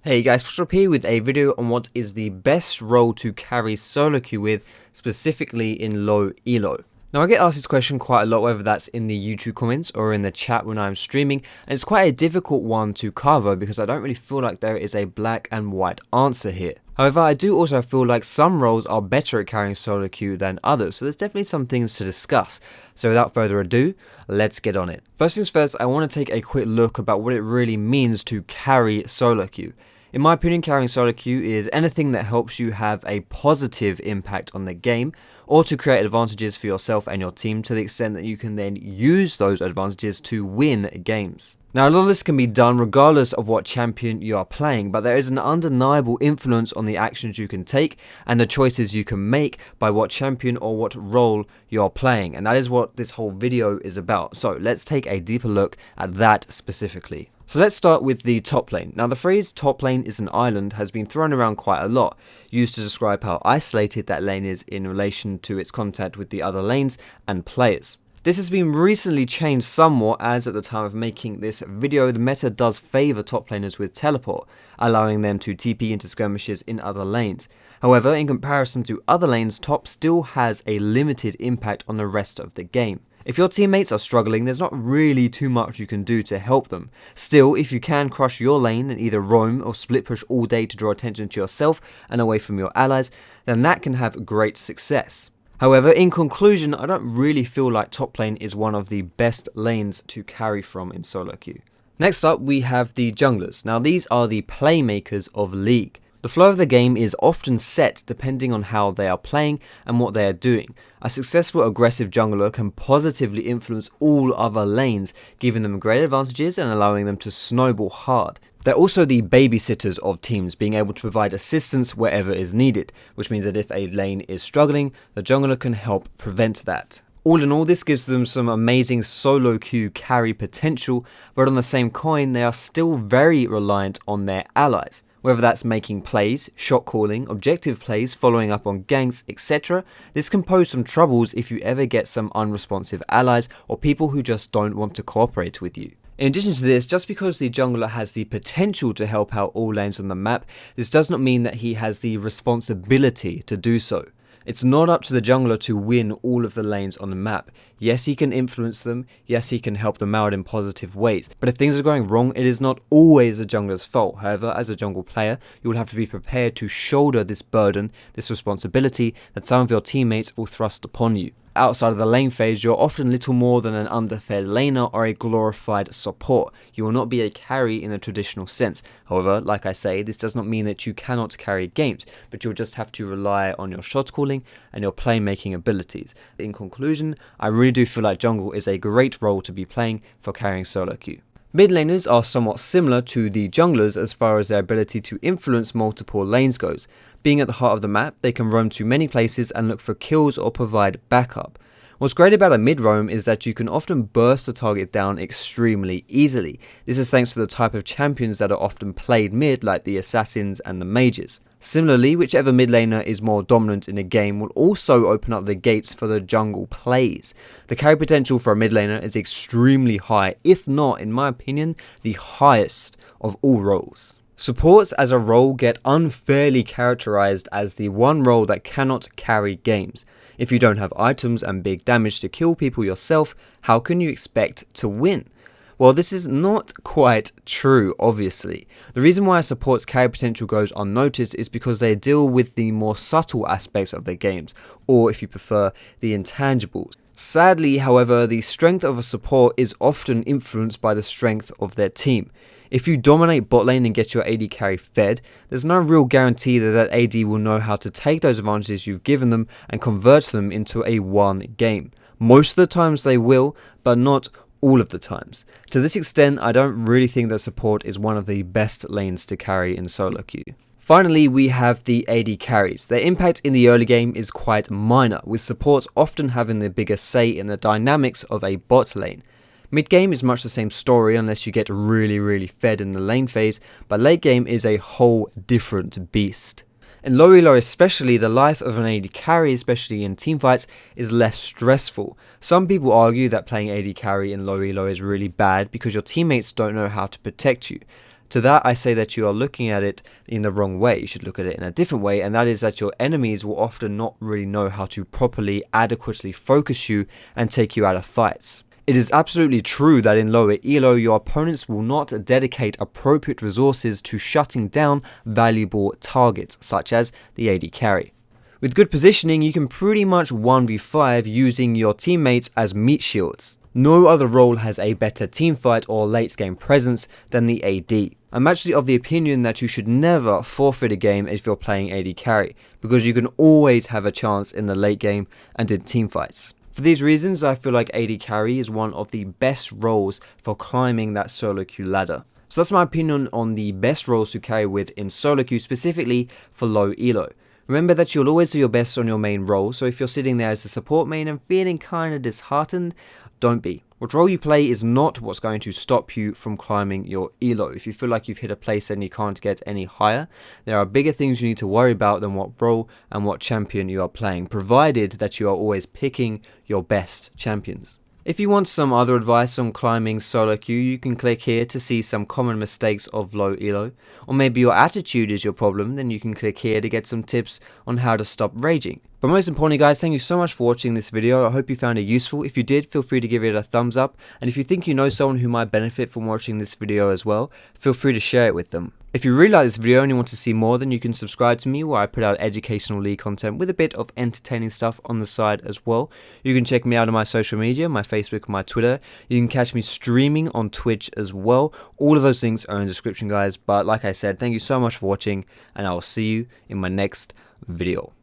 Hey guys, Foxdrop here with a video on what is the best role to carry solo queue with, specifically in low elo. Now I get asked this question quite a lot, whether that's in the YouTube comments or in the chat when I'm streaming, and it's quite a difficult one to cover because I don't really feel like there is a black and white answer here. However, I do also feel like some roles are better at carrying solo queue than others, so there's definitely some things to discuss. So without further ado, let's get on it. First things first, I want to take a quick look about what it really means to carry solo queue. In my opinion, carrying solo queue is anything that helps you have a positive impact on the game, or to create advantages for yourself and your team to the extent that you can then use those advantages to win games. Now, a lot of this can be done regardless of what champion you are playing, but there is an undeniable influence on the actions you can take and the choices you can make by what champion or what role you are playing, and that is what this whole video is about. So let's take a deeper look at that specifically. So let's start with the top lane. Now the phrase top lane is an island has been thrown around quite a lot, used to describe how isolated that lane is in relation to its contact with the other lanes and players. This has been recently changed somewhat, as at the time of making this video the meta does favour top laners with teleport, allowing them to TP into skirmishes in other lanes. However, in comparison to other lanes, top still has a limited impact on the rest of the game. If your teammates are struggling, there's not really too much you can do to help them. Still, if you can crush your lane and either roam or split push all day to draw attention to yourself and away from your allies, then that can have great success. However, in conclusion, I don't really feel like top lane is one of the best lanes to carry from in solo queue. Next up, we have the junglers. Now these are the playmakers of League. The flow of the game is often set depending on how they are playing and what they are doing. A successful aggressive jungler can positively influence all other lanes, giving them great advantages and allowing them to snowball hard. They're also the babysitters of teams, being able to provide assistance wherever is needed, which means that if a lane is struggling, the jungler can help prevent that. All in all, this gives them some amazing solo queue carry potential, but on the same coin, they are still very reliant on their allies. Whether that's making plays, shot calling, objective plays, following up on ganks, etc. This can pose some troubles if you ever get some unresponsive allies or people who just don't want to cooperate with you. In addition to this, just because the jungler has the potential to help out all lanes on the map, this does not mean that he has the responsibility to do so. It's not up to the jungler to win all of the lanes on the map. Yes, he can influence them, yes, he can help them out in positive ways, but if things are going wrong, it is not always the jungler's fault. However, as a jungle player, you will have to be prepared to shoulder this burden, this responsibility that some of your teammates will thrust upon you. Outside of the lane phase, you're often little more than an underfed laner or a glorified support. You will not be a carry in a traditional sense. However, like I say, this does not mean that you cannot carry games, but you'll just have to rely on your shot calling and your playmaking abilities. In conclusion, I really do feel like jungle is a great role to be playing for carrying solo queue. Mid laners are somewhat similar to the junglers as far as their ability to influence multiple lanes goes. Being at the heart of the map, they can roam to many places and look for kills or provide backup. What's great about a mid roam is that you can often burst the target down extremely easily. This is thanks to the type of champions that are often played mid, like the assassins and the mages. Similarly, whichever mid laner is more dominant in a game will also open up the gates for the jungle plays. The carry potential for a mid laner is extremely high, if not, in my opinion, the highest of all roles. Supports as a role get unfairly characterized as the one role that cannot carry games. If you don't have items and big damage to kill people yourself, how can you expect to win? Well, this is not quite true, obviously. The reason why a support's carry potential goes unnoticed is because they deal with the more subtle aspects of their games, or if you prefer, the intangibles. Sadly, however, the strength of a support is often influenced by the strength of their team. If you dominate bot lane and get your AD carry fed, there's no real guarantee that that AD will know how to take those advantages you've given them and convert them into a won game. Most of the times they will, but not all of the times. To this extent, I don't really think that support is one of the best lanes to carry in solo queue. Finally, we have the AD carries. Their impact in the early game is quite minor, with supports often having the biggest say in the dynamics of a bot lane. Mid game is much the same story unless you get really fed in the lane phase, but late game is a whole different beast. In low elo especially, the life of an AD carry, especially in teamfights, is less stressful. Some people argue that playing AD carry in low elo is really bad because your teammates don't know how to protect you. To that, I say that you are looking at it in the wrong way. You should look at it in a different way, and that is that your enemies will often not really know how to properly, adequately focus you and take you out of fights. It is absolutely true that in lower elo, your opponents will not dedicate appropriate resources to shutting down valuable targets, such as the AD carry. With good positioning, you can pretty much 1v5 using your teammates as meat shields. No other role has a better teamfight or late game presence than the AD. I'm actually of the opinion that you should never forfeit a game if you're playing AD carry, because you can always have a chance in the late game and in teamfights. For these reasons, I feel like AD carry is one of the best roles for climbing that solo queue ladder. So that's my opinion on the best roles to carry with in solo queue, specifically for low elo. Remember that you'll always do your best on your main role, so if you're sitting there as a support main and feeling kinda disheartened, don't be. What role you play is not what's going to stop you from climbing your elo. If you feel like you've hit a place and you can't get any higher, there are bigger things you need to worry about than what role and what champion you are playing, provided that you are always picking your best champions. If you want some other advice on climbing solo queue, you can click here to see some common mistakes of low elo. Or maybe your attitude is your problem, then you can click here to get some tips on how to stop raging. But most importantly guys, thank you so much for watching this video. I hope you found it useful. If you did, feel free to give it a thumbs up. And if you think you know someone who might benefit from watching this video as well, feel free to share it with them. If you really like this video and you want to see more, then you can subscribe to me where I put out educational league content with a bit of entertaining stuff on the side as well. You can check me out on my social media, my Facebook, my Twitter. You can catch me streaming on Twitch as well. All of those things are in the description guys. But like I said, thank you so much for watching and I will see you in my next video.